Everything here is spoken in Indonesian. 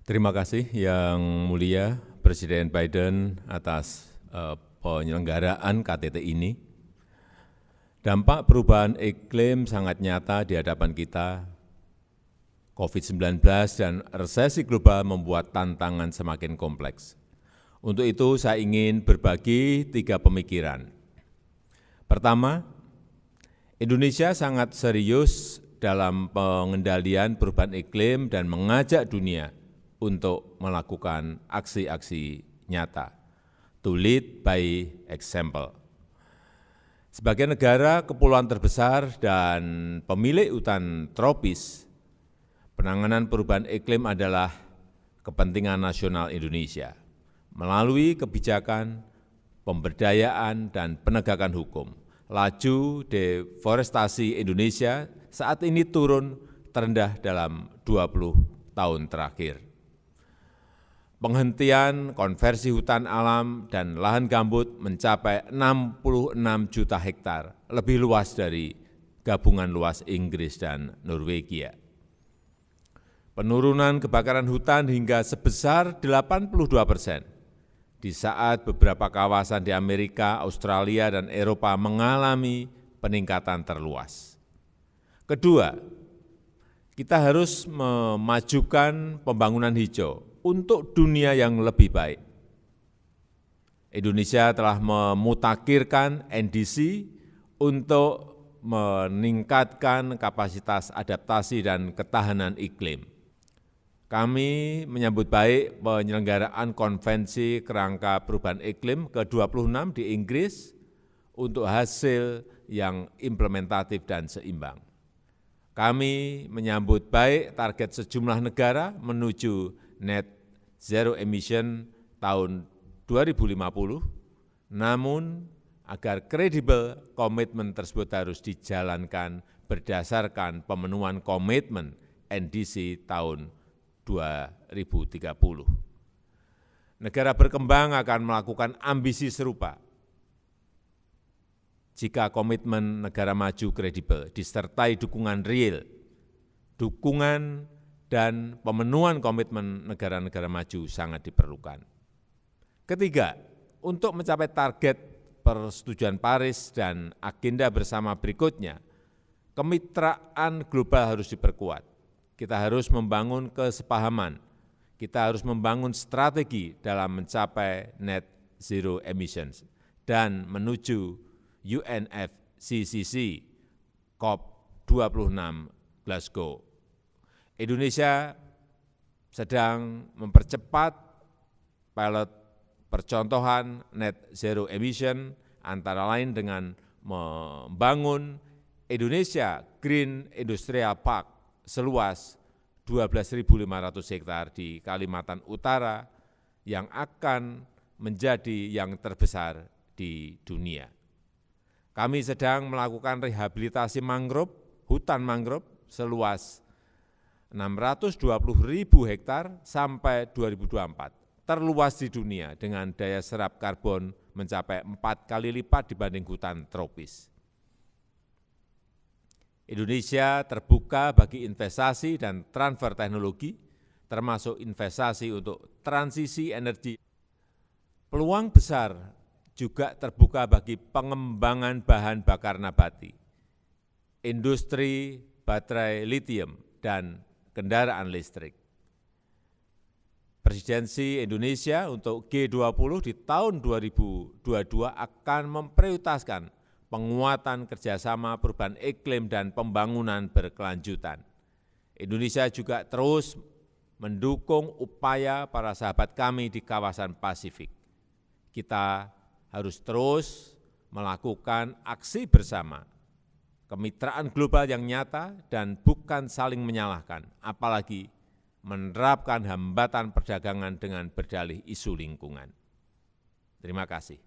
Terima kasih Yang Mulia Presiden Biden atas penyelenggaraan KTT ini. Dampak perubahan iklim sangat nyata di hadapan kita. COVID-19 dan resesi global membuat tantangan semakin kompleks. Untuk itu saya ingin berbagi 3 pemikiran. Pertama, Indonesia sangat serius dalam pengendalian perubahan iklim dan mengajak dunia untuk melakukan aksi-aksi nyata, to lead by example. Sebagai negara kepulauan terbesar dan pemilik hutan tropis, penanganan perubahan iklim adalah kepentingan nasional Indonesia melalui kebijakan, pemberdayaan, dan penegakan hukum. Laju deforestasi Indonesia saat ini turun terendah dalam 20 tahun terakhir. Penghentian konversi hutan alam dan lahan gambut mencapai 66 juta hektar, lebih luas dari gabungan luas Inggris dan Norwegia. Penurunan kebakaran hutan hingga sebesar 82% di saat beberapa kawasan di Amerika, Australia, dan Eropa mengalami peningkatan terluas. Kedua, kita harus memajukan pembangunan hijau untuk dunia yang lebih baik. Indonesia telah memutakhirkan NDC untuk meningkatkan kapasitas adaptasi dan ketahanan iklim. Kami menyambut baik penyelenggaraan Konvensi Kerangka Perubahan Iklim ke-26 di Inggris untuk hasil yang implementatif dan seimbang. Kami menyambut baik target sejumlah negara menuju net zero emission tahun 2050, namun agar kredibel komitmen tersebut harus dijalankan berdasarkan pemenuhan komitmen NDC tahun 2030. Negara berkembang akan melakukan ambisi serupa jika komitmen negara maju kredibel disertai dukungan real, dukungan dan pemenuhan komitmen negara-negara maju sangat diperlukan. Ketiga, untuk mencapai target persetujuan Paris dan agenda bersama berikutnya, kemitraan global harus diperkuat. Kita harus membangun kesepahaman, kita harus membangun strategi dalam mencapai net zero emissions dan menuju UNFCCC COP26 Glasgow. Indonesia sedang mempercepat pilot percontohan net zero emission antara lain dengan membangun Indonesia Green Industrial Park seluas 12.500 hektar di Kalimantan Utara yang akan menjadi yang terbesar di dunia. Kami sedang melakukan rehabilitasi mangrove, hutan mangrove seluas 620.000 hektar sampai 2024, terluas di dunia dengan daya serap karbon mencapai 4 kali lipat dibanding hutan tropis. Indonesia terbuka bagi investasi dan transfer teknologi, termasuk investasi untuk transisi energi. Peluang besar juga terbuka bagi pengembangan bahan bakar nabati, industri baterai litium, dan kendaraan listrik. Presidensi Indonesia untuk G20 di tahun 2022 akan memprioritaskan penguatan kerjasama perubahan iklim dan pembangunan berkelanjutan. Indonesia juga terus mendukung upaya para sahabat kami di kawasan Pasifik. Kita harus terus melakukan aksi bersama, kemitraan global yang nyata dan bukan saling menyalahkan, apalagi menerapkan hambatan perdagangan dengan berdalih isu lingkungan. Terima kasih.